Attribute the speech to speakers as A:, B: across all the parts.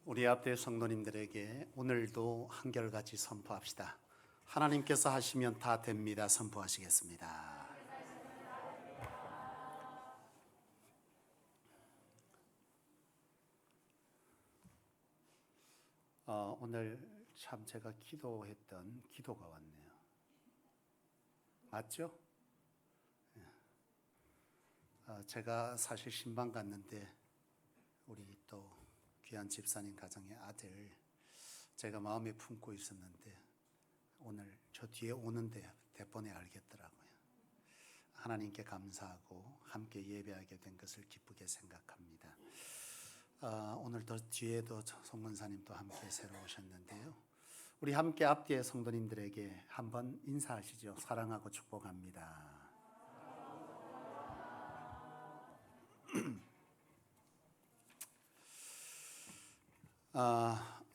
A: 우리 앞에 성도님들에게 오늘도 한결같이 선포합시다. 하나님께서 하시면 다 됩니다. 선포하시겠습니다. 오늘 참 제가 기도했던 기도가 왔네요. 맞죠? 제가 사실 신방 갔는데 우리 또 귀한 집사님 가정의 아들 제가 마음에 품고 있었는데 오늘 저 뒤에 오는데 대번에 알겠더라고요. 하나님께 감사하고 함께 예배하게 된 것을 기쁘게 생각합니다. 오늘 더 뒤에도 송문사님도 함께 새로 오셨는데요. 우리 함께 앞뒤의 성도님들에게 한번 인사하시죠. 사랑하고 축복합니다.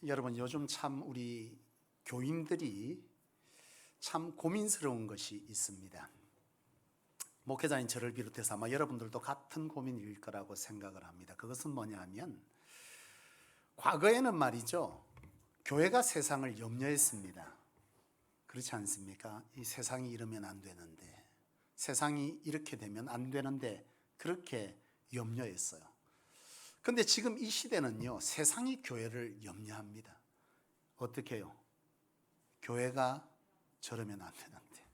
A: 여러분 요즘 참 우리 교인들이 참 고민스러운 것이 있습니다. 목회자인 저를 비롯해서 아마 여러분들도 같은 고민일 거라고 생각을 합니다. 그것은 뭐냐 하면 과거에는 말이죠, 교회가 세상을 염려했습니다. 그렇지 않습니까? 이 세상이 이러면 안 되는데, 세상이 이렇게 되면 안 되는데 그렇게 염려했어요. 근데 지금 이 시대는요, 세상이 교회를 염려합니다. 어떻게 해요? 교회가 저러면 안 되는데,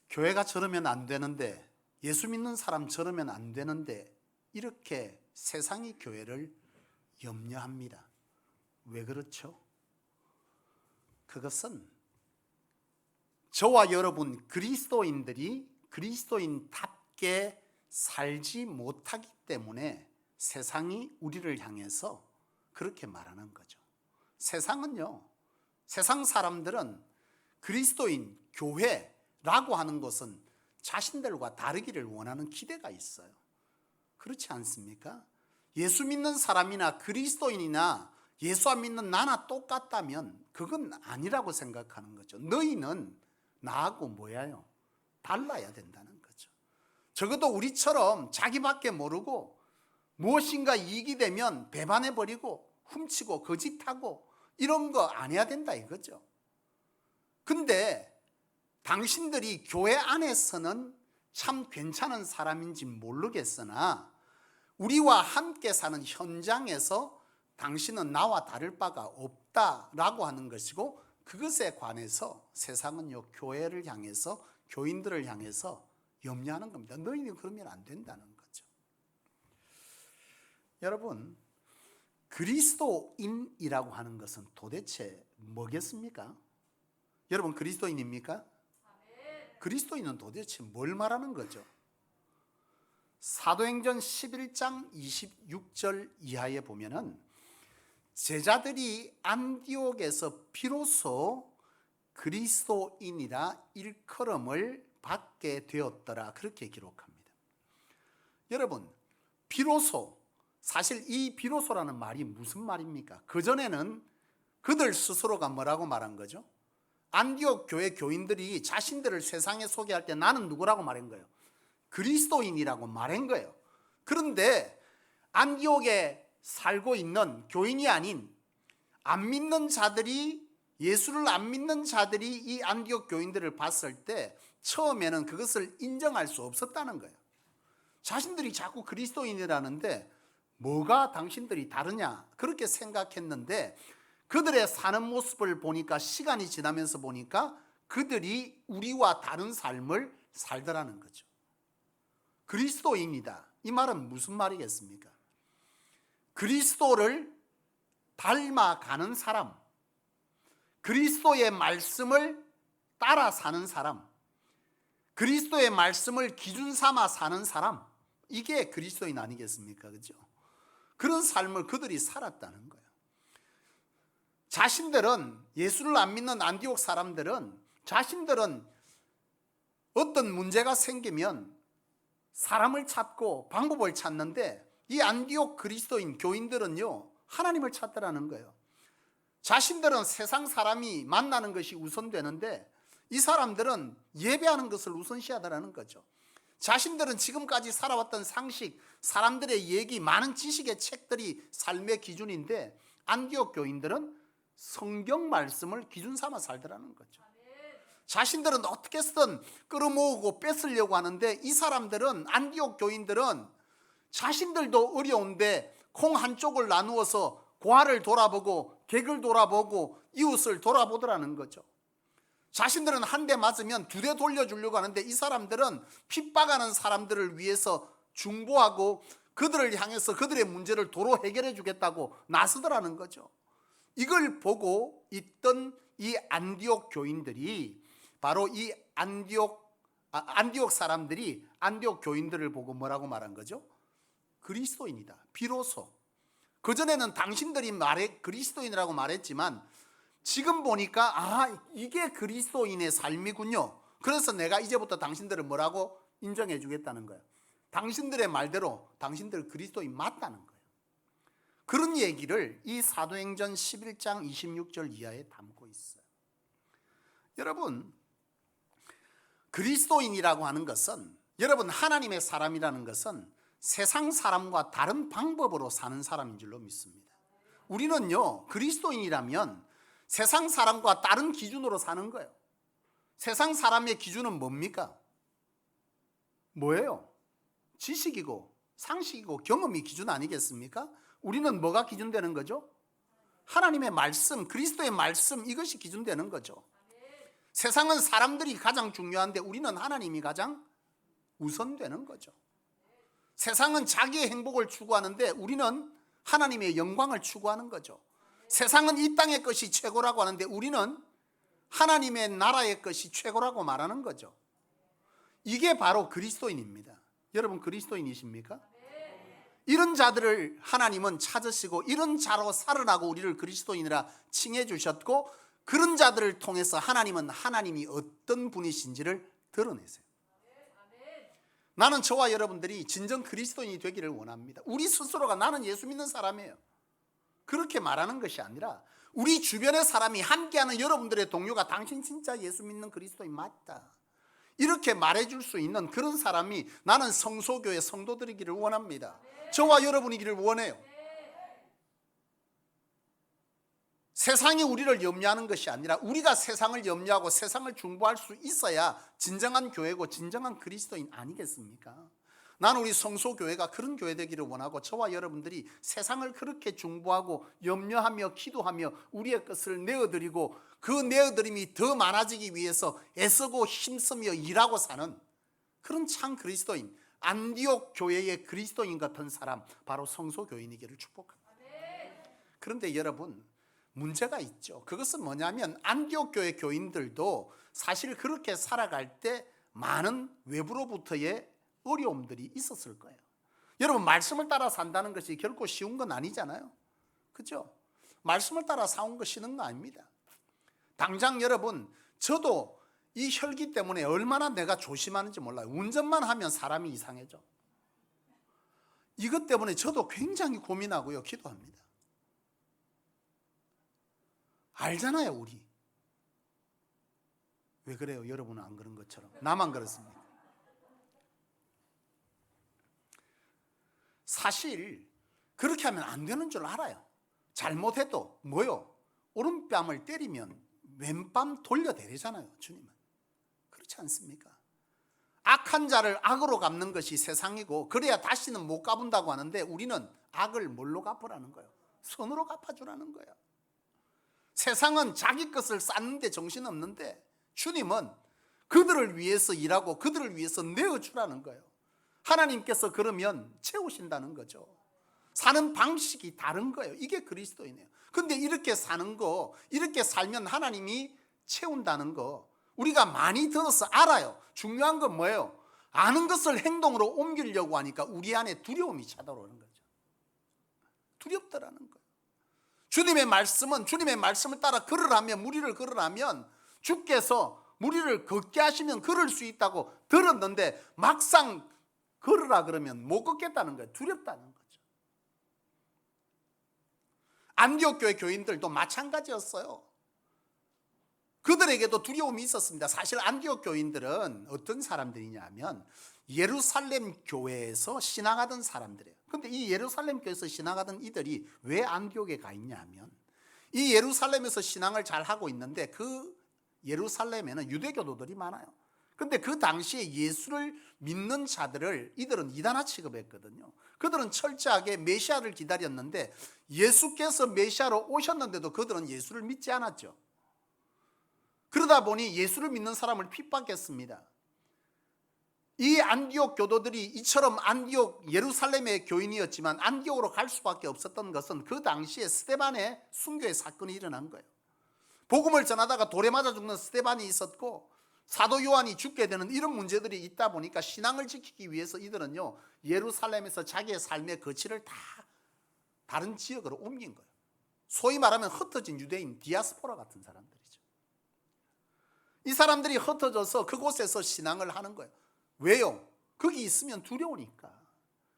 A: 교회가 저러면 안 되는데, 예수 믿는 사람 저러면 안 되는데, 이렇게 세상이 교회를 염려합니다. 왜 그렇죠? 그것은 저와 여러분 그리스도인들이 그리스도인답게 살지 못하기 때문에 세상이 우리를 향해서 그렇게 말하는 거죠. 세상은요, 세상 사람들은 그리스도인, 교회라고 하는 것은 자신들과 다르기를 원하는 기대가 있어요. 그렇지 않습니까? 예수 믿는 사람이나 그리스도인이나 예수 안 믿는 나나 똑같다면 그건 아니라고 생각하는 거죠. 너희는 나하고 뭐야요? 달라야 된다는 거죠. 적어도 우리처럼 자기밖에 모르고 무엇인가 이익이 되면 배반해버리고 훔치고 거짓하고 이런 거 안 해야 된다 이거죠. 근데 당신들이 교회 안에서는 참 괜찮은 사람인지 모르겠으나 우리와 함께 사는 현장에서 당신은 나와 다를 바가 없다라고 하는 것이고, 그것에 관해서 세상은요, 교회를 향해서, 교인들을 향해서 염려하는 겁니다. 너희는 그러면 안 된다는 거죠. 여러분, 그리스도인이라고 하는 것은 도대체 뭐겠습니까? 여러분 그리스도인입니까? 그리스도인은 도대체 뭘 말하는 거죠? 사도행전 11장 26절 이하에 보면은 제자들이 안디옥에서 비로소 그리스도인이라 일컬음을 받게 되었더라, 그렇게 기록합니다. 여러분, 비로소, 사실 이 비로소라는 말이 무슨 말입니까? 그전에는 그들 스스로가 뭐라고 말한 거죠? 안디옥 교회 교인들이 자신들을 세상에 소개할 때 나는 누구라고 말한 거예요? 그리스도인이라고 말한 거예요. 그런데 안디옥에 살고 있는 교인이 아닌 안 믿는 자들이, 예수를 안 믿는 자들이 이 안디옥 교인들을 봤을 때 처음에는 그것을 인정할 수 없었다는 거예요. 자신들이 자꾸 그리스도인이라는데 뭐가 당신들이 다르냐 그렇게 생각했는데, 그들의 사는 모습을 보니까, 시간이 지나면서 보니까 그들이 우리와 다른 삶을 살더라는 거죠. 그리스도인이다, 이 말은 무슨 말이겠습니까? 그리스도를 닮아가는 사람, 그리스도의 말씀을 따라 사는 사람, 그리스도의 말씀을 기준 삼아 사는 사람, 이게 그리스도인 아니겠습니까? 그죠? 그런 삶을 그들이 살았다는 거예요. 자신들은, 예수를 안 믿는 안디옥 사람들은 자신들은 어떤 문제가 생기면 사람을 찾고 방법을 찾는데, 이 안디옥 그리스도인 교인들은요, 하나님을 찾더라는 거예요. 자신들은 세상 사람이 만나는 것이 우선되는데 이 사람들은 예배하는 것을 우선시하더라는 거죠. 자신들은 지금까지 살아왔던 상식, 사람들의 얘기, 많은 지식의 책들이 삶의 기준인데 안디옥 교인들은 성경 말씀을 기준 삼아 살더라는 거죠. 자신들은 어떻게 해서든 끌어모으고 뺏으려고 하는데 이 사람들은, 안디옥 교인들은 자신들도 어려운데 콩 한쪽을 나누어서 고아를 돌아보고 객을 돌아보고 이웃을 돌아보더라는 거죠. 자신들은 한 대 맞으면 두 대 돌려주려고 하는데 이 사람들은 핍박하는 사람들을 위해서 중보하고 그들을 향해서 그들의 문제를 도로 해결해 주겠다고 나서더라는 거죠. 이걸 보고 있던 이 안디옥 교인들이 바로 이 안디옥 사람들이 안디옥 교인들을 보고 뭐라고 말한 거죠? 그리스도인이다. 비로소. 그전에는 당신들이 그리스도인이라고 말했지만 지금 보니까 이게 그리스도인의 삶이군요. 그래서 내가 이제부터 당신들을 뭐라고 인정해 주겠다는 거예요. 당신들의 말대로 당신들 그리스도인 맞다는 거예요. 그런 얘기를 이 사도행전 11장 26절 이하에 담고 있어요. 여러분, 그리스도인이라고 하는 것은, 여러분, 하나님의 사람이라는 것은 세상 사람과 다른 방법으로 사는 사람인 줄로 믿습니다. 우리는요, 그리스도인이라면 세상 사람과 다른 기준으로 사는 거예요. 세상 사람의 기준은 뭡니까? 뭐예요? 지식이고 상식이고 경험이 기준 아니겠습니까? 우리는 뭐가 기준되는 거죠? 하나님의 말씀, 그리스도의 말씀, 이것이 기준되는 거죠. 세상은 사람들이 가장 중요한데 우리는 하나님이 가장 우선되는 거죠. 세상은 자기의 행복을 추구하는데 우리는 하나님의 영광을 추구하는 거죠. 세상은 이 땅의 것이 최고라고 하는데 우리는 하나님의 나라의 것이 최고라고 말하는 거죠. 이게 바로 그리스도인입니다. 여러분, 그리스도인이십니까? 이런 자들을 하나님은 찾으시고 이런 자로 살으라고 우리를 그리스도인이라 칭해 주셨고, 그런 자들을 통해서 하나님은 하나님이 어떤 분이신지를 드러내세요. 나는 저와 여러분들이 진정 그리스도인이 되기를 원합니다. 우리 스스로가 나는 예수 믿는 사람이에요, 그렇게 말하는 것이 아니라 우리 주변의 사람이 함께하는 여러분들의 동료가 당신 진짜 예수 믿는 그리스도인 맞다, 이렇게 말해줄 수 있는 그런 사람이 나는 성소교회 성도들이기를 원합니다. 저와 여러분이기를 원해요. 세상이 우리를 염려하는 것이 아니라 우리가 세상을 염려하고 세상을 중보할 수 있어야 진정한 교회고 진정한 그리스도인 아니겠습니까? 나는 우리 성소교회가 그런 교회 되기를 원하고 저와 여러분들이 세상을 그렇게 중보하고 염려하며 기도하며 우리의 것을 내어드리고 그 내어드림이 더 많아지기 위해서 애쓰고 힘쓰며 일하고 사는 그런 참 그리스도인, 안디옥 교회의 그리스도인 같은 사람, 바로 성소교인이기를 축복합니다. 그런데 여러분, 문제가 있죠. 그것은 뭐냐면 안디옥 교회 교인들도 사실 그렇게 살아갈 때 많은 외부로부터의 어려움들이 있었을 거예요. 여러분, 말씀을 따라 산다는 것이 결코 쉬운 건 아니잖아요. 그렇죠? 말씀을 따라 사온 거 쉬운 거 아닙니다. 당장 여러분, 저도 이 혈기 때문에 얼마나 내가 조심하는지 몰라요. 운전만 하면 사람이 이상해져. 이것 때문에 저도 굉장히 고민하고요, 기도합니다. 알잖아요, 우리. 왜 그래요? 여러분은 안 그런 것처럼. 나만 그렇습니다. 사실 그렇게 하면 안 되는 줄 알아요. 잘못해도 뭐요? 오른뺨을 때리면 왼뺨 돌려대리잖아요, 주님은. 그렇지 않습니까? 악한 자를 악으로 갚는 것이 세상이고 그래야 다시는 못 갚은다고 하는데 우리는 악을 뭘로 갚으라는 거예요? 선으로 갚아주라는 거예요. 세상은 자기 것을 쌓는데 정신없는데 주님은 그들을 위해서 일하고 그들을 위해서 내어주라는 거예요. 하나님께서 그러면 채우신다는 거죠. 사는 방식이 다른 거예요. 이게 그리스도이네요. 근데 이렇게 사는 거, 이렇게 살면 하나님이 채운다는 거 우리가 많이 들어서 알아요. 중요한 건 뭐예요? 아는 것을 행동으로 옮기려고 하니까 우리 안에 두려움이 찾아오는 거죠. 두렵더라는 거예요. 주님의 말씀은 주님의 말씀을 따라 걸으라면, 무리를 걸으라면 주께서 무리를 걷게 하시면 걸을 수 있다고 들었는데 막상 걸으라 그러면 못 걷겠다는 거예요. 두렵다는 거죠. 안디옥 교회 교인들도 마찬가지였어요. 그들에게도 두려움이 있었습니다. 사실 안디옥 교인들은 어떤 사람들이냐 하면 예루살렘 교회에서 신앙하던 사람들이에요. 그런데 이 예루살렘 교회에서 신앙하던 이들이 왜 안디옥에 가 있냐 하면 이 예루살렘에서 신앙을 잘 하고 있는데 그 예루살렘에는 유대교도들이 많아요. 근데 그 당시에 예수를 믿는 자들을 이들은 이단아 취급했거든요. 그들은 철저하게 메시아를 기다렸는데 예수께서 메시아로 오셨는데도 그들은 예수를 믿지 않았죠. 그러다 보니 예수를 믿는 사람을 핍박했습니다. 이 안디옥 교도들이 이처럼 안디옥 예루살렘의 교인이었지만 안디옥으로 갈 수밖에 없었던 것은 그 당시에 스데반의 순교의 사건이 일어난 거예요. 복음을 전하다가 돌에 맞아 죽는 스데반이 있었고 사도 요한이 죽게 되는 이런 문제들이 있다 보니까 신앙을 지키기 위해서 이들은요 예루살렘에서 자기의 삶의 거취를 다 다른 지역으로 옮긴 거예요. 소위 말하면 흩어진 유대인 디아스포라 같은 사람들이죠. 이 사람들이 흩어져서 그곳에서 신앙을 하는 거예요. 왜요? 거기 있으면 두려우니까.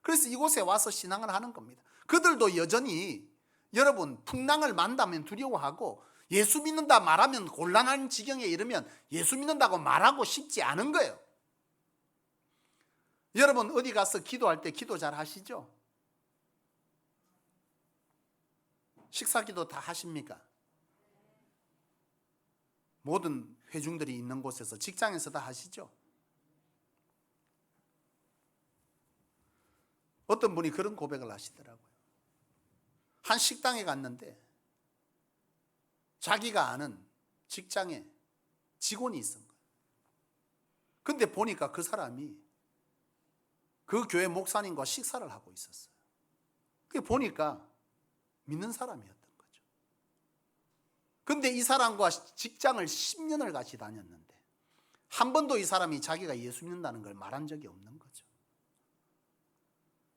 A: 그래서 이곳에 와서 신앙을 하는 겁니다. 그들도 여전히 여러분 풍랑을 만나면 두려워하고 예수 믿는다 말하면 곤란한 지경에 이르면 예수 믿는다고 말하고 싶지 않은 거예요. 여러분 어디 가서 기도할 때 기도 잘 하시죠? 식사 기도 다 하십니까? 모든 회중들이 있는 곳에서 직장에서 다 하시죠? 어떤 분이 그런 고백을 하시더라고요. 한 식당에 갔는데 자기가 아는 직장에 직원이 있은 거예요. 근데 보니까 그 사람이 그 교회 목사님과 식사를 하고 있었어요. 그게 보니까 믿는 사람이었던 거죠. 근데 이 사람과 직장을 10년을 같이 다녔는데 한 번도 이 사람이 자기가 예수 믿는다는 걸 말한 적이 없는 거죠.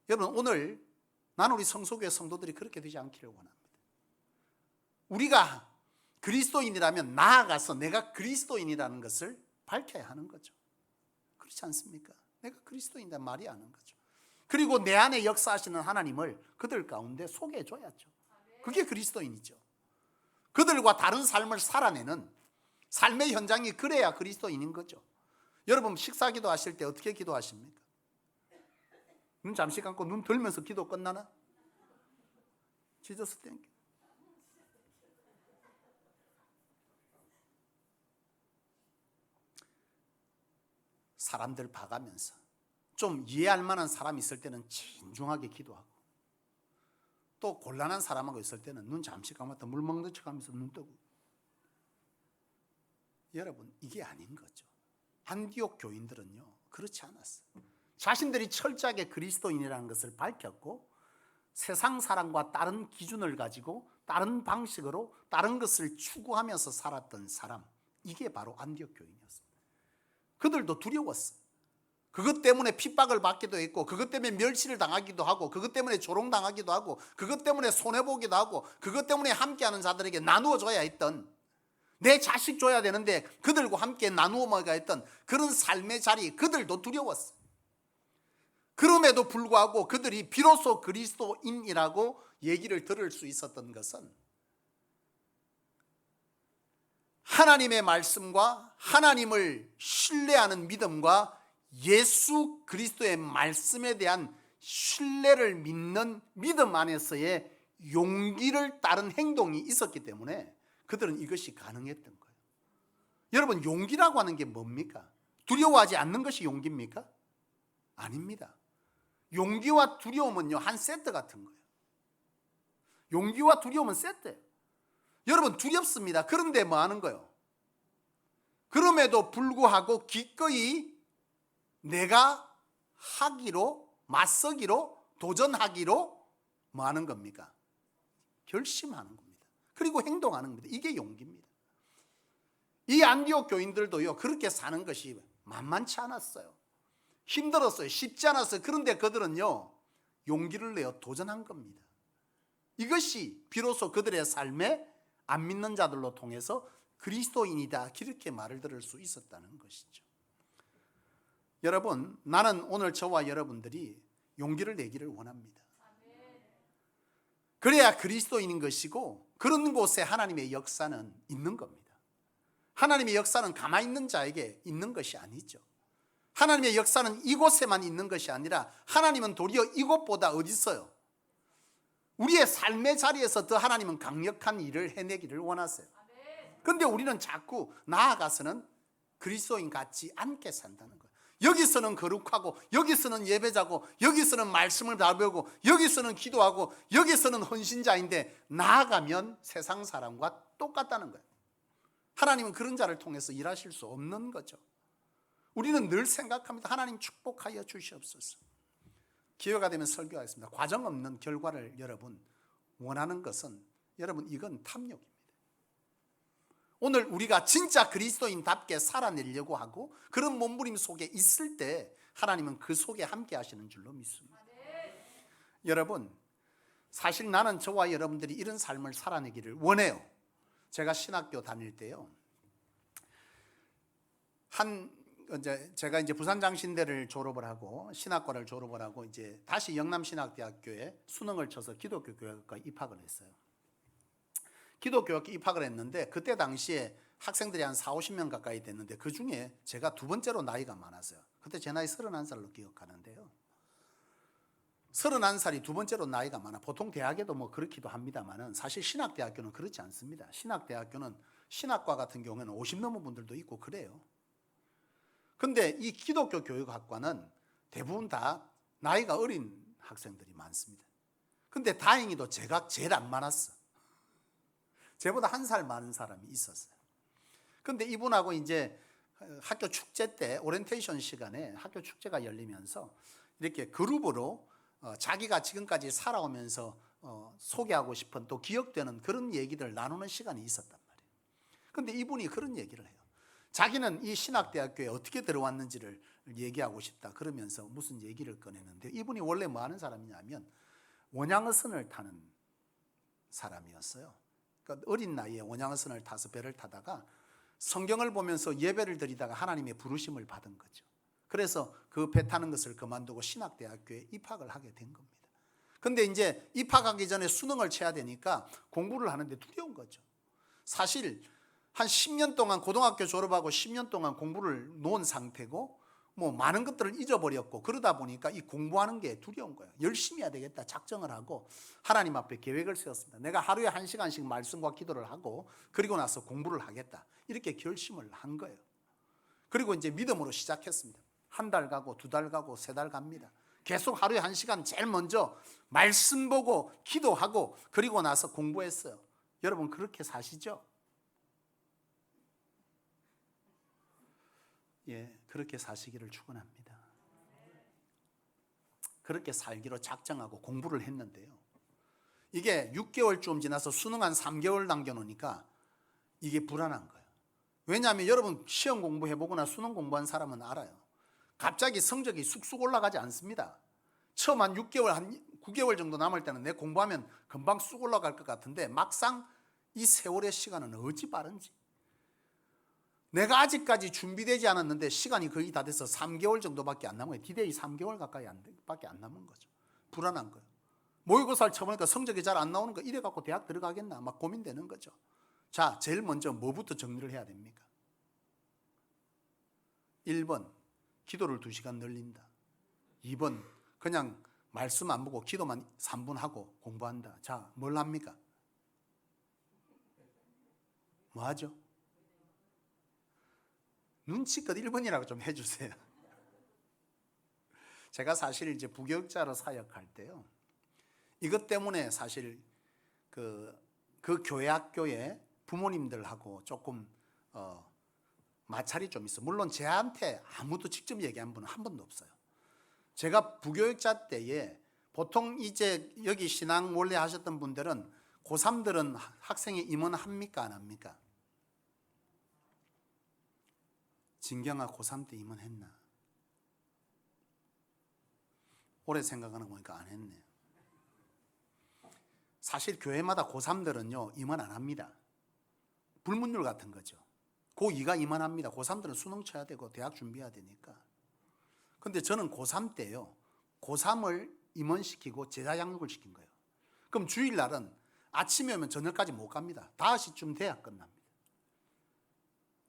A: 여러분 오늘 나는 우리 성소교회 성도들이 그렇게 되지 않기를 원합니다. 우리가 그리스도인이라면 나아가서 내가 그리스도인이라는 것을 밝혀야 하는 거죠. 그렇지 않습니까? 내가 그리스도인이다 말이 하는 거죠. 그리고 내 안에 역사하시는 하나님을 그들 가운데 소개해 줘야죠. 그게 그리스도인이죠. 그들과 다른 삶을 살아내는 삶의 현장이 그래야 그리스도인인 거죠. 여러분 식사 기도하실 때 어떻게 기도하십니까? 눈 잠시 감고 눈 들면서 기도 끝나나? 지저스 땡큐. 사람들 봐가면서 좀 이해할 만한 사람이 있을 때는 진중하게 기도하고 또 곤란한 사람하고 있을 때는 눈 잠시 감았다 물 먹는 척 하면서 눈 뜨고. 여러분 이게 아닌 거죠. 안디옥 교인들은요 그렇지 않았어요. 자신들이 철저하게 그리스도인이라는 것을 밝혔고 세상 사람과 다른 기준을 가지고 다른 방식으로 다른 것을 추구하면서 살았던 사람, 이게 바로 안디옥 교인이었습니다. 그들도 두려웠어요. 그것 때문에 핍박을 받기도 했고 그것 때문에 멸시를 당하기도 하고 그것 때문에 조롱당하기도 하고 그것 때문에 손해보기도 하고 그것 때문에 함께하는 자들에게 나누어 줘야 했던, 내 자식 줘야 되는데 그들과 함께 나누어 먹어야 했던 그런 삶의 자리, 그들도 두려웠어요. 그럼에도 불구하고 그들이 비로소 그리스도인이라고 얘기를 들을 수 있었던 것은 하나님의 말씀과 하나님을 신뢰하는 믿음과 예수 그리스도의 말씀에 대한 신뢰를 믿는 믿음 안에서의 용기를 따른 행동이 있었기 때문에 그들은 이것이 가능했던 거예요. 여러분 용기라고 하는 게 뭡니까? 두려워하지 않는 것이 용기입니까? 아닙니다. 용기와 두려움은요 한 세트 같은 거예요. 용기와 두려움은 세트예요. 여러분 두렵습니다. 그런데 뭐 하는 거예요? 그럼에도 불구하고 기꺼이 내가 하기로, 맞서기로, 도전하기로 뭐 하는 겁니까? 결심하는 겁니다. 그리고 행동하는 겁니다. 이게 용기입니다. 이 안디옥 교인들도요 그렇게 사는 것이 만만치 않았어요. 힘들었어요. 쉽지 않았어요. 그런데 그들은요 용기를 내어 도전한 겁니다. 이것이 비로소 그들의 삶에 안 믿는 자들로 통해서 그리스도인이다 그렇게 말을 들을 수 있었다는 것이죠. 여러분 나는 오늘 저와 여러분들이 용기를 내기를 원합니다. 그래야 그리스도인인 것이고 그런 곳에 하나님의 역사는 있는 겁니다. 하나님의 역사는 가만히 있는 자에게 있는 것이 아니죠. 하나님의 역사는 이곳에만 있는 것이 아니라 하나님은 도리어 이곳보다 어디 있어요? 우리의 삶의 자리에서 더 하나님은 강력한 일을 해내기를 원하세요. 그런데 우리는 자꾸 나아가서는 그리스도인 같지 않게 산다는 거예요. 여기서는 거룩하고, 여기서는 예배자고, 여기서는 말씀을 다 배우고, 여기서는 기도하고, 여기서는 헌신자인데 나아가면 세상 사람과 똑같다는 거예요. 하나님은 그런 자를 통해서 일하실 수 없는 거죠. 우리는 늘 생각합니다. 하나님 축복하여 주시옵소서. 기회가 되면 설교하겠습니다. 과정 없는 결과를 여러분 원하는 것은, 여러분 이건 탐욕입니다. 오늘 우리가 진짜 그리스도인답게 살아내려고 하고 그런 몸부림 속에 있을 때 하나님은 그 속에 함께 하시는 줄로 믿습니다. 여러분, 사실 나는 저와 여러분들이 이런 삶을 살아내기를 원해요. 제가 신학교 다닐 때요, 제가 이제 부산장신대를 졸업을 하고 신학과를 졸업을 하고 이제 다시 영남신학대학교에 수능을 쳐서 기독교 교육과에 입학을 했어요. 기독교학교 입학을 했는데 그때 당시에 학생들이 한 40-50명 가까이 됐는데 그 중에 제가 두 번째로 나이가 많았어요. 그때 제 나이 31살로 기억하는데요. 31살이 두 번째로 나이가 많아. 보통 대학에도 뭐 그렇기도 합니다만은 사실 신학대학교는 그렇지 않습니다. 신학대학교는 신학과 같은 경우에는 50 넘은 분들도 있고 그래요. 근데 이 기독교 교육학과는 대부분 다 나이가 어린 학생들이 많습니다. 근데 다행히도 제가 제일 안 많았어. 제보다 1살 많은 사람이 있었어요. 근데 이분하고 이제 학교 축제 때 오리엔테이션 시간에 학교 축제가 열리면서 이렇게 그룹으로 자기가 지금까지 살아오면서 소개하고 싶은 또 기억되는 그런 얘기를 나누는 시간이 있었단 말이에요. 근데 이분이 그런 얘기를 해요. 자기는 이 신학대학교에 어떻게 들어왔는지를 얘기하고 싶다 그러면서 무슨 얘기를 꺼냈는데, 이분이 원래 뭐 하는 사람이냐면 원양어선을 타는 사람이었어요. 그러니까 어린 나이에 원양어선을 타서 배를 타다가 성경을 보면서 예배를 드리다가 하나님의 부르심을 받은 거죠. 그래서 그 배 타는 것을 그만두고 신학대학교에 입학을 하게 된 겁니다. 근데 이제 입학하기 전에 수능을 쳐야 되니까 공부를 하는데 두려운 거죠. 사실 한 10년 동안 고등학교 졸업하고 10년 동안 공부를 놓은 상태고 뭐 많은 것들을 잊어버렸고 그러다 보니까 이 공부하는 게 두려운 거예요. 열심히 해야 되겠다 작정을 하고 하나님 앞에 계획을 세웠습니다. 내가 하루에 1시간씩 말씀과 기도를 하고 그리고 나서 공부를 하겠다, 이렇게 결심을 한 거예요. 그리고 이제 믿음으로 시작했습니다. 1달 가고 2달 가고 3달 갑니다. 계속 하루에 1시간 제일 먼저 말씀 보고 기도하고 그리고 나서 공부했어요. 여러분 그렇게 사시죠? 예, 그렇게 사시기를 축원합니다. 그렇게 살기로 작정하고 공부를 했는데요, 이게 6개월쯤 지나서 수능 한 3개월 남겨놓으니까 이게 불안한 거예요. 왜냐하면 여러분 시험 공부해보거나 수능 공부한 사람은 알아요. 갑자기 성적이 쑥쑥 올라가지 않습니다. 처음 한 6개월, 한 9개월 정도 남을 때는 내 공부하면 금방 쑥 올라갈 것 같은데 막상 이 세월의 시간은 어찌 빠른지, 내가 아직까지 준비되지 않았는데 시간이 거의 다 돼서 3개월 정도밖에 안 남은 거예요. 디데이 3개월 가까이 밖에 안 남은 거죠. 불안한 거예요. 모의고사를 쳐보니까 성적이 잘 안 나오는 거, 이래 갖고 대학 들어가겠나 막 고민되는 거죠. 자, 제일 먼저 뭐부터 정리를 해야 됩니까? 1번 기도를 2시간 늘린다. 2번 그냥 말씀 안 보고 기도만 3분 하고 공부한다. 자, 뭘 합니까? 뭐 하죠? 눈치껏 1번이라고 좀 해주세요. 제가 사실 이제 부교육자로 사역할 때요, 이것 때문에 사실 그 교회 학교에 부모님들하고 조금 마찰이 좀 있어. 물론 제한테 아무도 직접 얘기한 분은 한 번도 없어요. 제가 부교육자 때에 보통 이제 여기 신앙 원래 하셨던 분들은 고3들은 학생이 임원합니까 안 합니까? 진경아 고3 때 임원했나? 올해 생각하는 거 보니까 안 했네. 사실 교회마다 고3들은요 임원 안 합니다. 불문율 같은 거죠. 고2가 임원합니다. 고3들은 수능 쳐야 되고 대학 준비해야 되니까. 근데 저는 고3 때요, 고3을 임원시키고 제자 양육을 시킨 거예요. 그럼 주일날은 아침에 오면 저녁까지 못 갑니다. 5시쯤 돼야 끝납니다.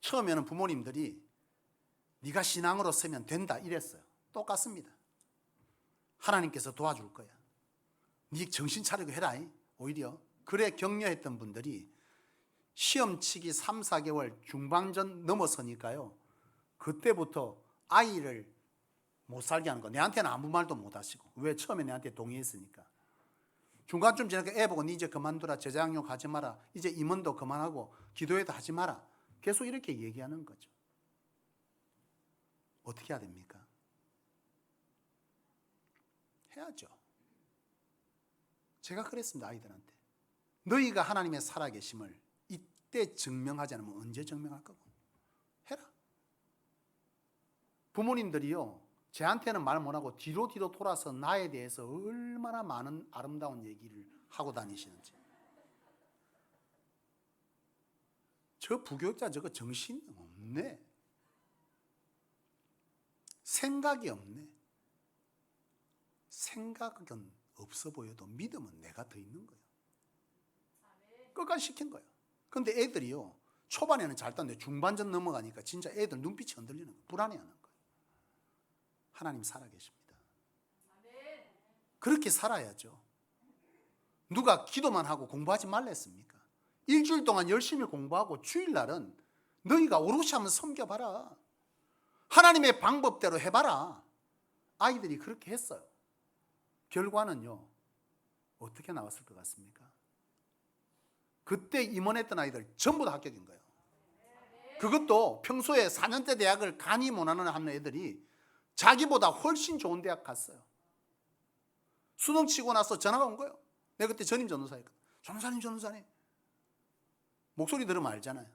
A: 처음에는 부모님들이 네가 신앙으로 서면 된다 이랬어요. 똑같습니다. 하나님께서 도와줄 거야. 네 정신 차리고 해라. 오히려 그래 격려했던 분들이 시험치기 3, 4개월 중반전 넘어서니까요, 그때부터 아이를 못 살게 하는 거. 내한테는 아무 말도 못 하시고. 왜? 처음에 내한테 동의했으니까. 중간쯤 지나니까 애 보고 니 이제 그만두라, 제자양육 하지 마라, 이제 임원도 그만하고 기도회도 하지 마라, 계속 이렇게 얘기하는 거죠. 어떻게 해야 됩니까? 해야죠. 제가 그랬습니다. 아이들한테. 너희가 하나님의 살아계심을 이때 증명하지 않으면 언제 증명할 거고. 해라. 부모님들이요, 제한테는 말 못하고 뒤로 돌아서 나에 대해서 얼마나 많은 아름다운 얘기를 하고 다니시는지. 저 부교육자 저거 정신 없네. 생각이 없네. 생각은 없어 보여도 믿음은 내가 더 있는 거예요. 끝까지 시킨 거예요. 그런데 애들이요, 초반에는 잘 따는데 중반전 넘어가니까 진짜 애들 눈빛이 흔들리는 거예요. 불안해하는 거예요. 하나님 살아계십니다. 그렇게 살아야죠. 누가 기도만 하고 공부하지 말라 했습니까? 일주일 동안 열심히 공부하고 주일날은 너희가 오롯이 한번 섬겨봐라. 하나님의 방법대로 해봐라. 아이들이 그렇게 했어요. 결과는요, 어떻게 나왔을 것 같습니까? 그때 임원했던 아이들 전부 다 합격인 거예요. 그것도 평소에 4년제 대학을 간이 못하는 한 애들이 자기보다 훨씬 좋은 대학 갔어요. 수능 치고 나서 전화가 온 거예요. 내가 그때 전임 전도사였거든. 전도사님. 목소리 들으면 알잖아요.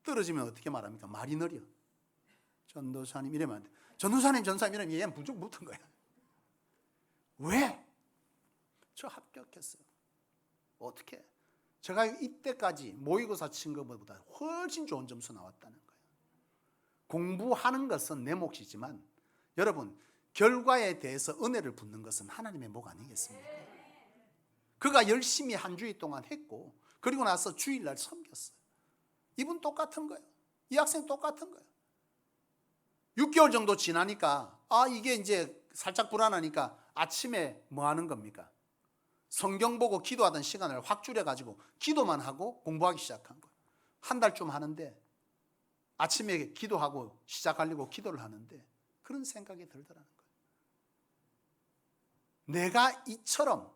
A: 떨어지면 어떻게 말합니까? 말이 느려. 전도사님 이러면 안 돼. 전도사님 이러면 얘는 부쩍 붙은 거야. 왜? 저 합격했어요. 어떻게? 제가 이때까지 모의고사 친 것보다 훨씬 좋은 점수 나왔다는 거예요. 공부하는 것은 내 몫이지만 여러분, 결과에 대해서 은혜를 붓는 것은 하나님의 목 아니겠습니까? 그가 열심히 한 주일 동안 했고, 그리고 나서 주일날 섬겼어요. 이분 똑같은 거예요. 이 학생 똑같은 거예요. 6개월 정도 지나니까 이게 이제 살짝 불안하니까 아침에 뭐 하는 겁니까? 성경 보고 기도하던 시간을 확 줄여가지고 기도만 하고 공부하기 시작한 거예요. 한 달쯤 하는데 아침에 기도하고 시작하려고 기도를 하는데 그런 생각이 들더라는 거예요. 내가 이처럼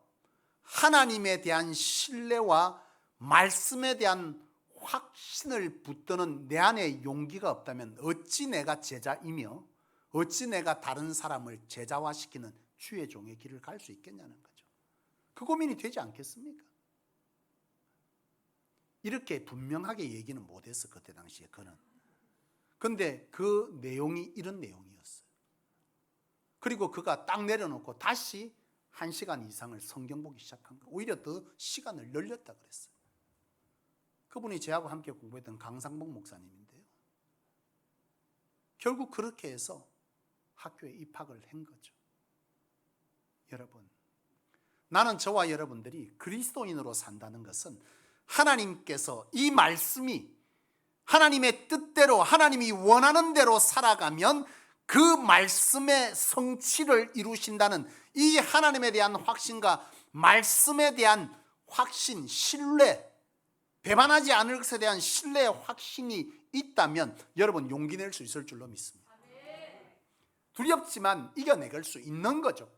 A: 하나님에 대한 신뢰와 말씀에 대한 확신을 붙드는 내 안에 용기가 없다면 어찌 내가 제자이며 어찌 내가 다른 사람을 제자화시키는 주의 종의 길을 갈 수 있겠냐는 거죠. 그 고민이 되지 않겠습니까? 이렇게 분명하게 얘기는 못했어, 그때 당시에 그는. 근데 그 내용이 이런 내용이었어요. 그리고 그가 딱 내려놓고 다시 1시간 이상을 성경 보기 시작한 거예요. 오히려 더 시간을 늘렸다 그랬어요. 그분이 저하고 함께 공부했던 강상복 목사님인데요. 결국 그렇게 해서 학교에 입학을 한 거죠. 여러분, 나는 저와 여러분들이 그리스도인으로 산다는 것은 하나님께서 이 말씀이 하나님의 뜻대로 하나님이 원하는 대로 살아가면 그 말씀의 성취를 이루신다는 이 하나님에 대한 확신과 말씀에 대한 확신, 신뢰, 배반하지 않을 것에 대한 신뢰의 확신이 있다면 여러분 용기 낼 수 있을 줄로 믿습니다. 두렵지만 이겨내갈 수 있는 거죠.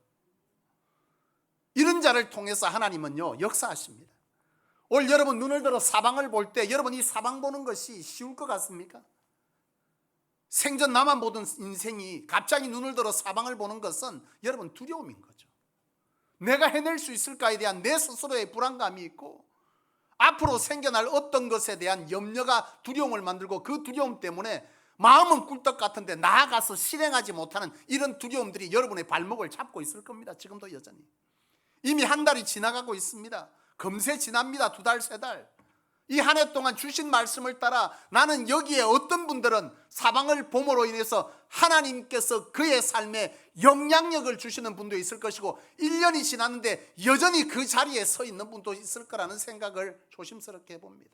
A: 이런 자를 통해서 하나님은요 역사하십니다. 오늘 여러분 눈을 들어 사방을 볼 때 여러분 이 사방 보는 것이 쉬울 것 같습니까? 생전 나만 보던 인생이 갑자기 눈을 들어 사방을 보는 것은 여러분 두려움인 거죠. 내가 해낼 수 있을까에 대한 내 스스로의 불안감이 있고 앞으로 생겨날 어떤 것에 대한 염려가 두려움을 만들고 그 두려움 때문에 마음은 꿀떡 같은데 나아가서 실행하지 못하는 이런 두려움들이 여러분의 발목을 잡고 있을 겁니다. 지금도 여전히. 이미 한 달이 지나가고 있습니다. 금세 지납니다. 2달, 3달. 이 한 해 동안 주신 말씀을 따라 나는 여기에 어떤 분들은 사방을 봄으로 인해서 하나님께서 그의 삶에 영향력을 주시는 분도 있을 것이고 1년이 지났는데 여전히 그 자리에 서 있는 분도 있을 거라는 생각을 조심스럽게 해봅니다.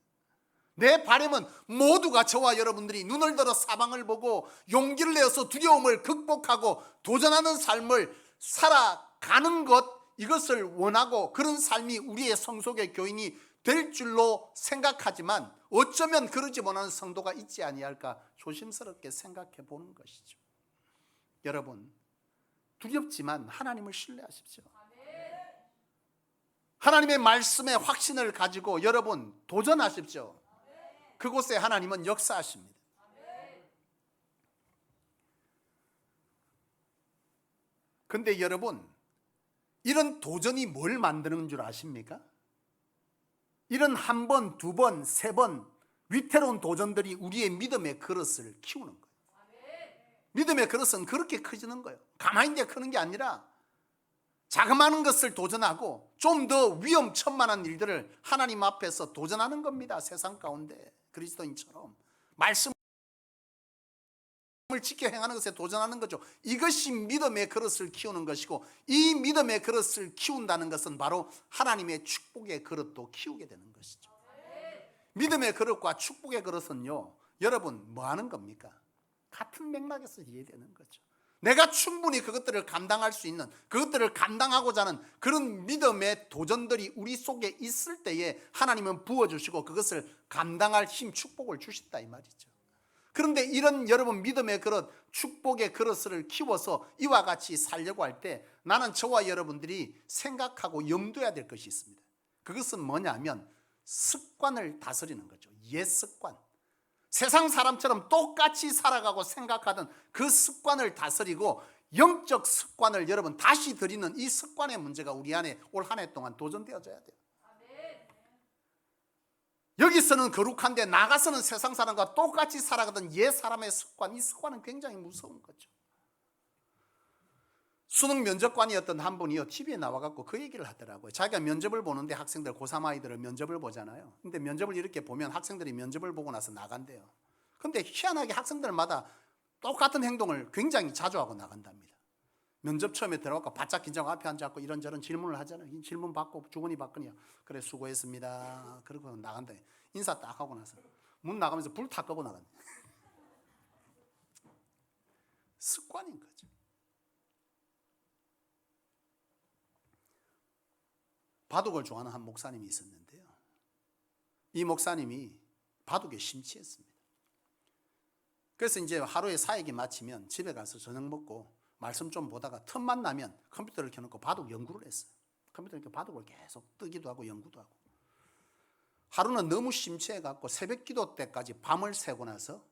A: 내 바람은 모두가 저와 여러분들이 눈을 들어 사방을 보고 용기를 내어서 두려움을 극복하고 도전하는 삶을 살아가는 것, 이것을 원하고 그런 삶이 우리의 성속의 교인이 될 줄로 생각하지만 어쩌면 그러지 못하는 성도가 있지 아니할까 조심스럽게 생각해 보는 것이죠. 여러분, 두렵지만 하나님을 신뢰하십시오. 하나님의 말씀에 확신을 가지고 여러분 도전하십시오. 그곳에 하나님은 역사하십니다. 근데 여러분, 이런 도전이 뭘 만드는 줄 아십니까? 이런 한 번, 두 번, 세 번 위태로운 도전들이 우리의 믿음의 그릇을 키우는 거예요. 믿음의 그릇은 그렇게 커지는 거예요. 가만히 있는데 크는 게 아니라 자그마한 것을 도전하고 좀 더 위험천만한 일들을 하나님 앞에서 도전하는 겁니다. 세상 가운데 그리스도인처럼 말씀을 지켜 행하는 것에 도전하는 거죠. 이것이 믿음의 그릇을 키우는 것이고, 이 믿음의 그릇을 키운다는 것은 바로 하나님의 축복의 그릇도 키우게 되는 것이죠. 믿음의 그릇과 축복의 그릇은요, 여러분 뭐 하는 겁니까? 같은 맥락에서 이해되는 거죠. 내가 충분히 그것들을 감당할 수 있는, 그것들을 감당하고자 하는 그런 믿음의 도전들이 우리 속에 있을 때에 하나님은 부어주시고 그것을 감당할 힘, 축복을 주신다 이 말이죠. 그런데 이런 여러분 믿음의 그릇, 축복의 그릇을 키워서 이와 같이 살려고 할 때 나는 저와 여러분들이 생각하고 염두해야 될 것이 있습니다. 그것은 뭐냐면 습관을 다스리는 거죠. 옛 습관. 세상 사람처럼 똑같이 살아가고 생각하던 그 습관을 다스리고 영적 습관을 여러분 다시 들이는 이 습관의 문제가 우리 안에 올 한 해 동안 도전되어져야 돼요. 여기서는 거룩한데 나가서는 세상 사람과 똑같이 살아가던 옛 사람의 습관, 이 습관은 굉장히 무서운 거죠. 수능 면접관이었던 한 분이요, TV에 나와갖고 그 얘기를 하더라고요. 자기가 면접을 보는데 학생들, 고3 아이들을 면접을 보잖아요. 근데 면접을 이렇게 보면 학생들이 면접을 보고 나서 나간대요. 근데 희한하게 학생들마다 똑같은 행동을 굉장히 자주 하고 나간답니다. 면접 처음에 들어가고 바짝 긴장하고 앞에 앉아갖고 이런저런 질문을 하잖아요. 이 질문 받고 주거니 받거니요. 그래 수고했습니다. 그러고 나간다. 인사 딱 하고 나서 문 나가면서 불 다 끄고 나간다. 습관인 거죠. 바둑을 좋아하는 한 목사님이 있었는데요, 이 목사님이 바둑에 심취했습니다. 그래서 이제 하루에 사역이 마치면 집에 가서 저녁 먹고 말씀 좀 보다가 틈만 나면 컴퓨터를 켜놓고 바둑 연구를 했어요. 컴퓨터에 이렇게 바둑을 계속 뜨기도 하고 연구도 하고, 하루는 너무 심취해갖고 새벽 기도 때까지 밤을 새고 나서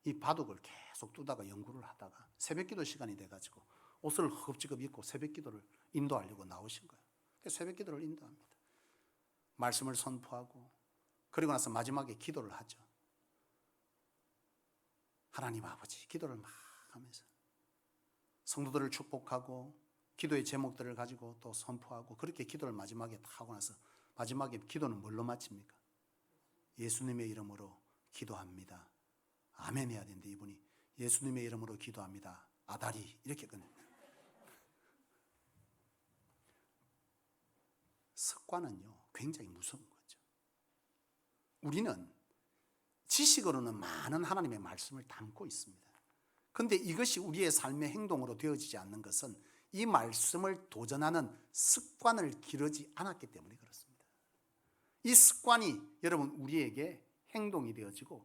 A: 이 바둑을 계속 두다가 연구를 하다가 새벽 기도 시간이 돼가지고 옷을 흡지겁 입고 새벽 기도를 인도하려고 나오신 거예요. 새벽 기도를 인도합니다. 말씀을 선포하고 그리고 나서 마지막에 기도를 하죠. 하나님 아버지, 기도를 막 하면서 성도들을 축복하고 기도의 제목들을 가지고 또 선포하고, 그렇게 기도를 마지막에 다 하고 나서 마지막에 기도는 뭘로 마칩니까? 예수님의 이름으로 기도합니다. 아멘 해야 되는데 이분이 예수님의 이름으로 기도합니다. 아다리 이렇게 끝냅니다. 습관은요 굉장히 무서운 거죠. 우리는 지식으로는 많은 하나님의 말씀을 담고 있습니다. 그런데 이것이 우리의 삶의 행동으로 되어지지 않는 것은 이 말씀을 도전하는 습관을 기르지 않았기 때문에 그렇습니다. 이 습관이 여러분 우리에게 행동이 되어지고,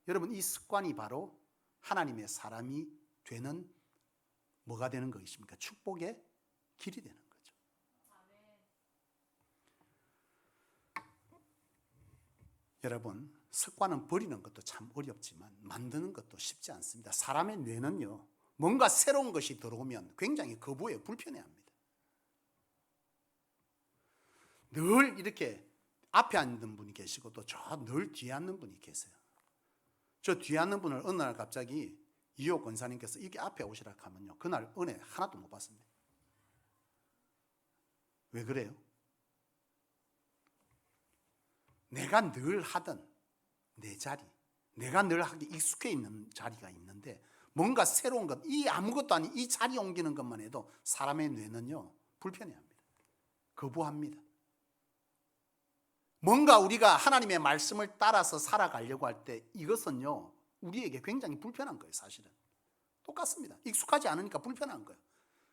A: 여러분 이 습관이 바로 하나님의 사람이 되는 뭐가 되는 것이십니까? 축복의 길이 되는 거죠. 여러분, 습관은 버리는 것도 참 어렵지만 만드는 것도 쉽지 않습니다. 사람의 뇌는요, 뭔가 새로운 것이 들어오면 굉장히 거부해요. 불편해합니다. 늘 이렇게 앞에 앉는 분이 계시고 또 저 늘 뒤에 앉는 분이 계세요. 저 뒤에 앉는 분을 어느 날 갑자기 이호 권사님께서 이게 앞에 오시라 하면요, 그날 은혜 하나도 못 받습니다. 왜 그래요? 내가 늘 하던 내 자리, 내가 늘 하기 익숙해 있는 자리가 있는데 뭔가 새로운 것, 이 아무것도 아닌 이 자리 옮기는 것만 해도 사람의 뇌는요 불편해합니다. 거부합니다. 뭔가 우리가 하나님의 말씀을 따라서 살아가려고 할 때 이것은요 우리에게 굉장히 불편한 거예요. 사실은 똑같습니다. 익숙하지 않으니까 불편한 거예요.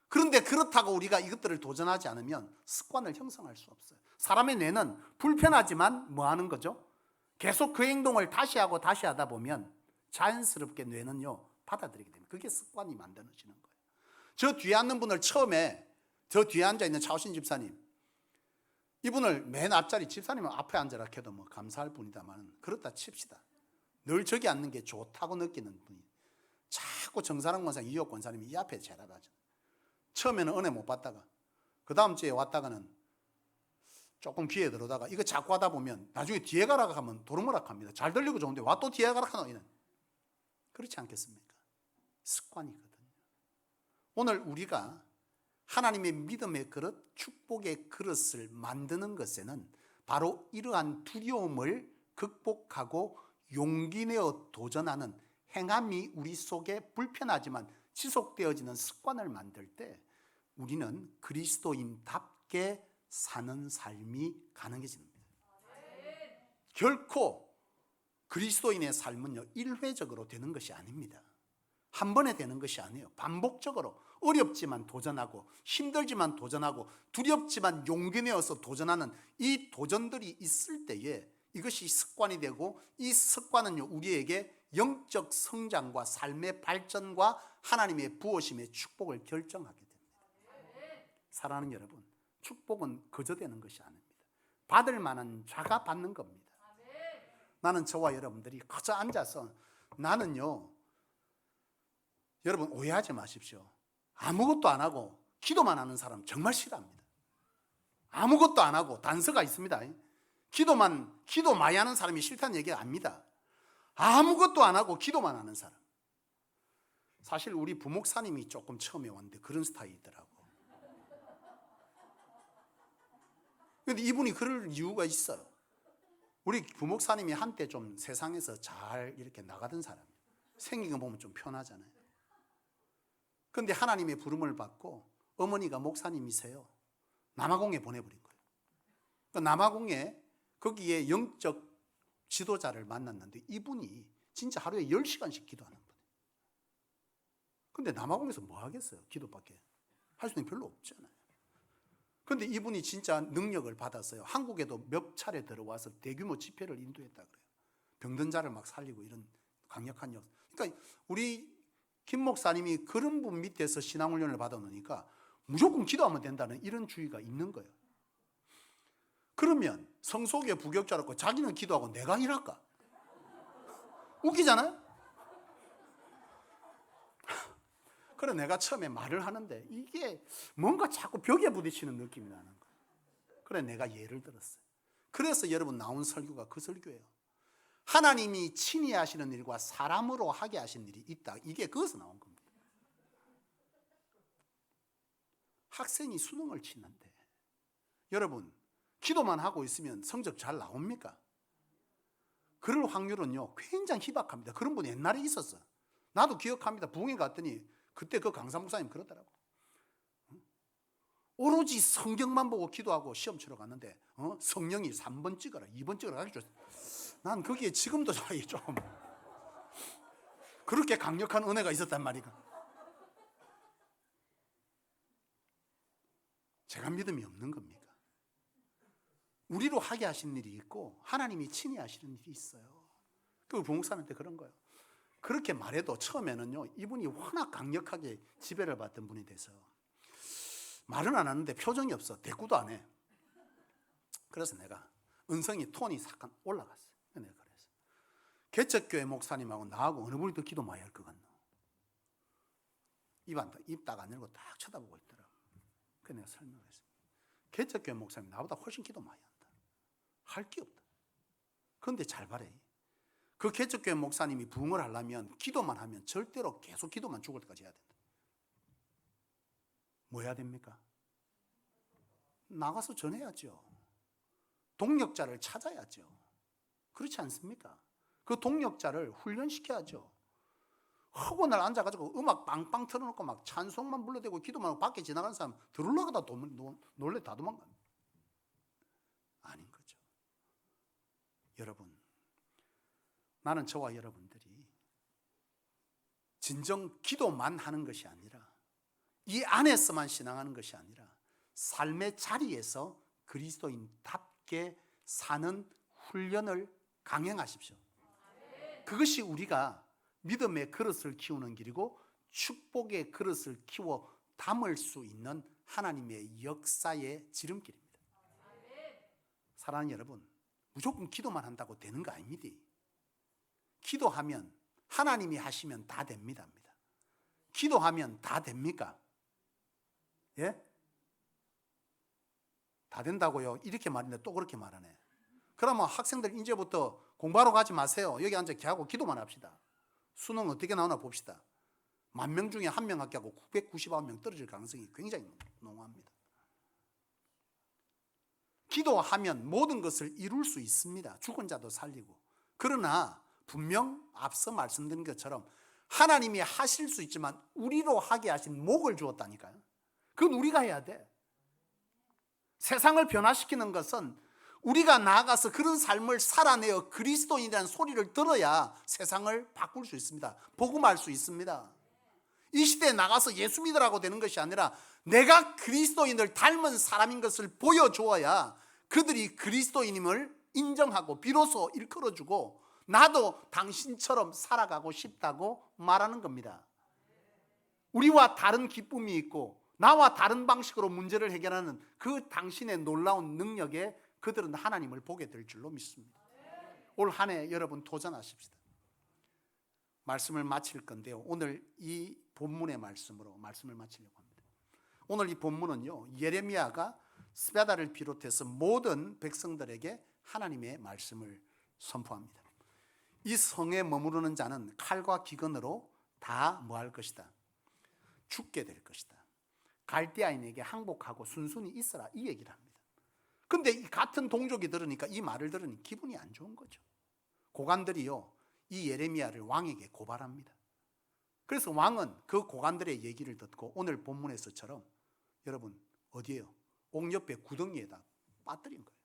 A: 그런데 그렇다고 우리가 이것들을 도전하지 않으면 습관을 형성할 수 없어요. 사람의 뇌는 불편하지만 뭐 하는 거죠? 계속 그 행동을 다시 하고 다시 하다 보면 자연스럽게 뇌는요 받아들이게 됩니다. 그게 습관이 만들어지는 거예요. 저 뒤에 앉는 분을 처음에, 저 뒤에 앉아있는 차오신 집사님, 이분을 맨 앞자리, 집사님은 앞에 앉아라 해도 뭐 감사할 분이다만 그렇다 칩시다. 늘 저기 앉는 게 좋다고 느끼는 분이 자꾸 정사랑 권사, 이옥 권사님이 이 앞에 제라하죠. 처음에는 은혜 못 받다가 그 다음 주에 왔다가는 조금 귀에 들어다가 이거 자꾸 하다 보면 나중에 뒤에 가라고 하면 도루묵락 합니다. 잘 들리고 좋은데 와 또 뒤에 가라고 하노. 그렇지 않겠습니까? 습관이거든요. 오늘 우리가 하나님의 믿음의 그릇, 축복의 그릇을 만드는 것에는 바로 이러한 두려움을 극복하고 용기 내어 도전하는 행함이 우리 속에 불편하지만 지속되어지는 습관을 만들 때 우리는 그리스도인답게 사는 삶이 가능해집니다. 결코 그리스도인의 삶은요 일회적으로 되는 것이 아닙니다. 한 번에 되는 것이 아니에요. 반복적으로 어렵지만 도전하고 힘들지만 도전하고 두렵지만 용기 내어서 도전하는 이 도전들이 있을 때에 이것이 습관이 되고 이 습관은요 우리에게 영적 성장과 삶의 발전과 하나님의 부어심의 축복을 결정하게 됩니다. 사랑하는 여러분, 축복은 거저되는 것이 아닙니다. 받을 만한 자가 받는 겁니다. 나는 저와 여러분들이 거저 앉아서 나는요, 여러분 오해하지 마십시오. 아무것도 안 하고 기도만 하는 사람 정말 싫어합니다. 아무것도 안 하고 단서가 있습니다. 기도 많이 하는 사람이 싫다는 얘기 아닙니다. 아무것도 안 하고 기도만 하는 사람. 사실 우리 부목사님이 조금 처음에 왔는데 그런 스타일이더라고. 그런데 이분이 그럴 이유가 있어요. 우리 부목사님이 한때 좀 세상에서 잘 이렇게 나가던 사람이에요. 생긴 거 보면 좀 편하잖아요. 그런데 하나님의 부름을 받고 어머니가 목사님이세요. 남아공에 보내버린 거예요. 남아공에 거기에 영적 지도자를 만났는데 이분이 진짜 하루에 10시간씩 기도하는 분이에요. 근데 남아공에서 뭐 하겠어요? 기도밖에 할 수 있는 게 별로 없잖아요. 그런데 이분이 진짜 능력을 받았어요. 한국에도 몇 차례 들어와서 대규모 집회를 인도했다 그래요. 병든 자를 막 살리고 이런 강력한 역사. 그러니까 우리 김 목사님이 그런 분 밑에서 신앙훈련을 받아놓으니까 무조건 기도하면 된다는 이런 주의가 있는 거예요. 그러면 성소교회 부격자라고 자기는 기도하고 내가 일할까? 웃기잖아요? 그래 내가 처음에 말을 하는데 이게 뭔가 자꾸 벽에 부딪히는 느낌이 나는 거예요. 그래 내가 예를 들었어요. 그래서 여러분 나온 설교가 그 설교예요. 하나님이 친히 하시는 일과 사람으로 하게 하신 일이 있다. 이게 거기서 나온 겁니다. 학생이 수능을 치는데 여러분 기도만 하고 있으면 성적 잘 나옵니까? 그럴 확률은요 굉장히 희박합니다. 그런 분이 옛날에 있었어. 나도 기억합니다. 부흥회 갔더니 그때 그 강사 목사님 그러더라고. 오로지 성경만 보고 기도하고 시험 치러 갔는데 성령이 3번 찍어라 2번 찍어라 가르쳐 줬어. 난 거기에 지금도 좀 그렇게 강력한 은혜가 있었단 말이가. 제가 믿음이 없는 겁니까? 우리로 하게 하신 일이 있고 하나님이 친히 하시는 일이 있어요. 그 부목사님한테 그런 거예요. 그렇게 말해도 처음에는요 이분이 워낙 강력하게 지배를 받던 분이 돼서 말은 안 하는데 표정이 없어. 대꾸도 안 해. 그래서 내가 은성이 톤이 잠깐 올라갔어요. 내가 그래서 개척교회 목사님하고 나하고 어느 분이 더 기도 많이 할 것 같노? 입 딱 안 열고 딱 쳐다보고 있더라고. 그래서 내가 설명했어요. 개척교회 목사님 나보다 훨씬 기도 많이 한다. 할 게 없다. 그런데 잘 봐래. 그 개척교회 목사님이 부흥을 하려면 기도만 하면 절대로 계속 기도만 죽을 때까지 해야 된다. 뭐 해야 됩니까? 나가서 전해야죠. 동력자를 찾아야죠. 그렇지 않습니까? 그 동력자를 훈련시켜야죠. 허고 날 앉아가지고 음악 빵빵 틀어놓고 막 찬송만 불러대고 기도만 하고 밖에 지나가는 사람 들어올라가다 놀래 다 도망가. 아닌 거죠. 여러분, 나는 저와 여러분들이 진정 기도만 하는 것이 아니라, 이 안에서만 신앙하는 것이 아니라 삶의 자리에서 그리스도인답게 사는 훈련을 강행하십시오. 그것이 우리가 믿음의 그릇을 키우는 길이고 축복의 그릇을 키워 담을 수 있는 하나님의 역사의 지름길입니다. 사랑하는 여러분, 무조건 기도만 한다고 되는 거 아닙니다. 기도하면 하나님이 하시면 다 됩니다. 기도하면 다 됩니까? 예? 다 된다고요? 이렇게 말했는데 또 그렇게 말하네. 그러면 학생들 이제부터 공부하러 가지 마세요. 여기 앉아 기하고 기도만 합시다. 수능 어떻게 나오나 봅시다. 10,000명 중에 1명 합격하고 999명 떨어질 가능성이 굉장히 농후합니다. 기도하면 모든 것을 이룰 수 있습니다. 죽은 자도 살리고. 그러나 분명 앞서 말씀드린 것처럼 하나님이 하실 수 있지만 우리로 하게 하신 목을 주었다니까요. 그건 우리가 해야 돼. 세상을 변화시키는 것은 우리가 나아가서 그런 삶을 살아내어 그리스도인이라는 소리를 들어야 세상을 바꿀 수 있습니다. 복음할 수 있습니다. 이 시대에 나가서 예수 믿으라고 되는 것이 아니라 내가 그리스도인을 닮은 사람인 것을 보여주어야 그들이 그리스도인임을 인정하고 비로소 일컬어주고 나도 당신처럼 살아가고 싶다고 말하는 겁니다. 우리와 다른 기쁨이 있고 나와 다른 방식으로 문제를 해결하는 그 당신의 놀라운 능력에 그들은 하나님을 보게 될 줄로 믿습니다. 올 한 해 여러분 도전하십시다. 말씀을 마칠 건데요, 오늘 이 본문의 말씀으로 말씀을 마치려고 합니다. 오늘 이 본문은요, 예레미야가 스베다를 비롯해서 모든 백성들에게 하나님의 말씀을 선포합니다. 이 성에 머무르는 자는 칼과 기근으로 다 뭐할 것이다? 죽게 될 것이다. 갈대아인에게 항복하고 순순히 있어라, 이 얘기를 합니다. 근데 이 같은 동족이 들으니까, 이 말을 들으니 기분이 안 좋은 거죠. 고관들이요, 이 예레미야를 왕에게 고발합니다. 그래서 왕은 그 고관들의 얘기를 듣고 오늘 본문에서처럼 여러분 어디에요? 옥옆에 구덩이에다 빠뜨린 거예요.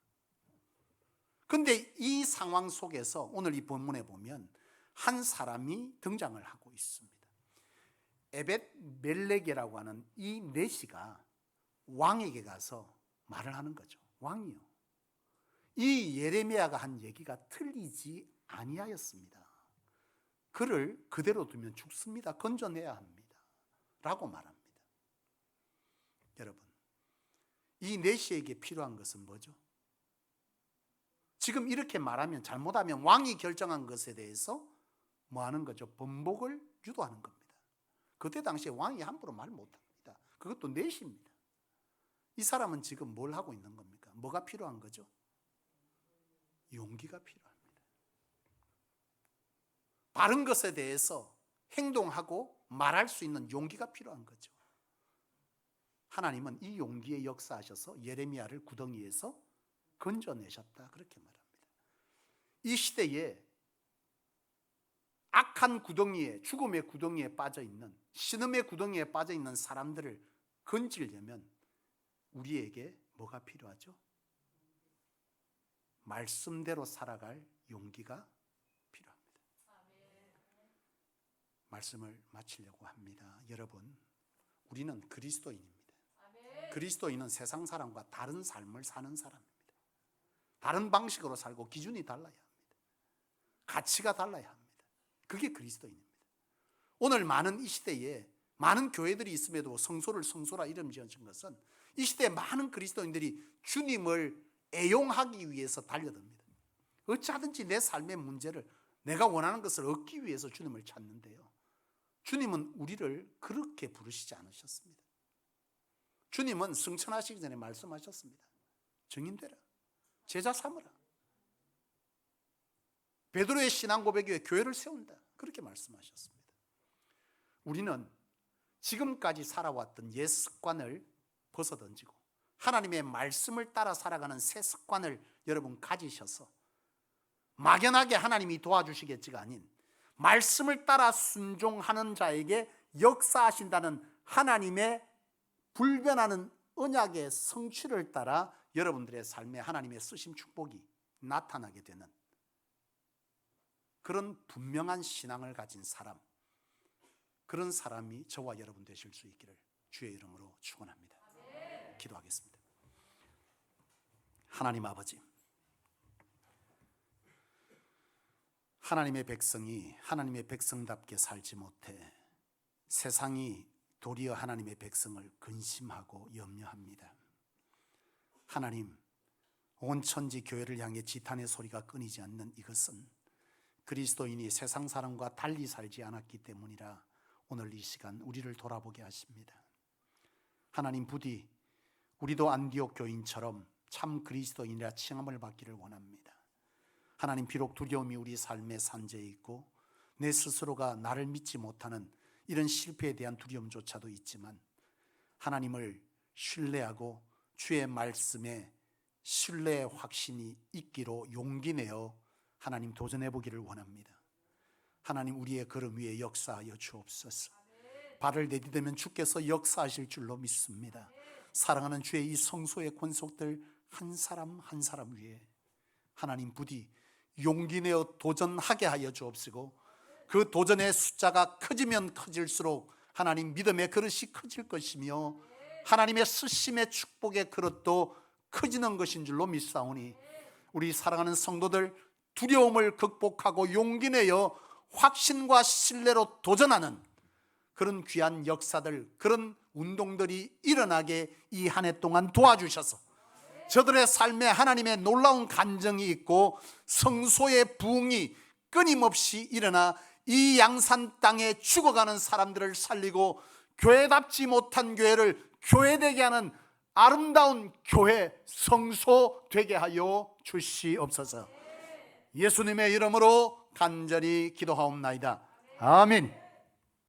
A: 근데 이 상황 속에서 오늘 이 본문에 보면 한 사람이 등장을 하고 있습니다. 에벳 멜렉이라고 하는 이 내시가 왕에게 가서 말을 하는 거죠. 왕이요, 이 예레미야가 한 얘기가 틀리지 아니하였습니다. 그를 그대로 두면 죽습니다. 건져내야 합니다. 라고 말합니다. 여러분, 이 내시에게 필요한 것은 뭐죠? 지금 이렇게 말하면, 잘못하면 왕이 결정한 것에 대해서 뭐 하는 거죠? 번복을 유도하는 겁니다. 그때 당시에 왕이 함부로 말 못합니다. 그것도 내시입니다. 이 사람은 지금 뭘 하고 있는 겁니까? 뭐가 필요한 거죠? 용기가 필요합니다. 바른 것에 대해서 행동하고 말할 수 있는 용기가 필요한 거죠. 하나님은 이 용기에 역사하셔서 예레미야를 구덩이에서 건져내셨다, 그렇게 말합니다. 이 시대에 악한 구덩이에, 죽음의 구덩이에 빠져있는, 신음의 구덩이에 빠져있는 사람들을 건지려면 우리에게 뭐가 필요하죠? 말씀대로 살아갈 용기가 필요합니다. 말씀을 마치려고 합니다. 여러분, 우리는 그리스도인입니다. 그리스도인은 세상 사람과 다른 삶을 사는 사람입니다. 다른 방식으로 살고 기준이 달라야 합니다. 가치가 달라야 합니다. 그게 그리스도인입니다. 오늘 많은 이 시대에 많은 교회들이 있음에도 성소를 성소라 이름 지어진 것은 이 시대에 많은 그리스도인들이 주님을 애용하기 위해서 달려듭니다. 어찌하든지 내 삶의 문제를, 내가 원하는 것을 얻기 위해서 주님을 찾는데요, 주님은 우리를 그렇게 부르시지 않으셨습니다. 주님은 승천하시기 전에 말씀하셨습니다. 증인되라, 제자 삼으라. 베드로의 신앙 고백 위에 교회를 세운다, 그렇게 말씀하셨습니다. 우리는 지금까지 살아왔던 옛 습관을 벗어던지고 하나님의 말씀을 따라 살아가는 새 습관을 여러분 가지셔서 막연하게 하나님이 도와주시겠지가 아닌 말씀을 따라 순종하는 자에게 역사하신다는 하나님의 불변하는 언약의 성취를 따라 여러분들의 삶에 하나님의 쓰심 축복이 나타나게 되는 그런 분명한 신앙을 가진 사람, 그런 사람이 저와 여러분 되실 수 있기를 주의 이름으로 축원합니다. 기도하겠습니다. 하나님 아버지, 하나님의 백성이 하나님의 백성답게 살지 못해 세상이 도리어 하나님의 백성을 근심하고 염려합니다. 하나님, 온 천지 교회를 향해 지탄의 소리가 끊이지 않는 이것은 그리스도인이 세상 사람과 달리 살지 않았기 때문이라 오늘 이 시간 우리를 돌아보게 하십니다. 하나님, 부디 우리도 안디옥 교인처럼 참 그리스도인이라 칭함을 받기를 원합니다. 하나님, 비록 두려움이 우리 삶의 산재에 있고 내 스스로가 나를 믿지 못하는 이런 실패에 대한 두려움조차도 있지만 하나님을 신뢰하고 주의 말씀에 신뢰의 확신이 있기로 용기 내어 하나님 도전해 보기를 원합니다. 하나님, 우리의 걸음 위에 역사하여 주옵소서. 발을 내디대면 주께서 역사하실 줄로 믿습니다. 사랑하는 주의 이 성소의 권속들 한 사람 한 사람 위에 하나님 부디 용기 내어 도전하게 하여 주옵시고 그 도전의 숫자가 커지면 커질수록 하나님 믿음의 그릇이 커질 것이며 하나님의 쓰심의 축복의 그릇도 커지는 것인 줄로 믿사오니 우리 사랑하는 성도들 두려움을 극복하고 용기 내어 확신과 신뢰로 도전하는 그런 귀한 역사들, 그런 운동들이 일어나게 이 한 해 동안 도와주셔서 저들의 삶에 하나님의 놀라운 간정이 있고 성소의 부흥이 끊임없이 일어나 이 양산 땅에 죽어가는 사람들을 살리고 교회답지 못한 교회를 교회되게 하는 아름다운 교회 성소 되게 하여 주시옵소서. 예수님의 이름으로 간절히 기도하옵나이다. 아멘.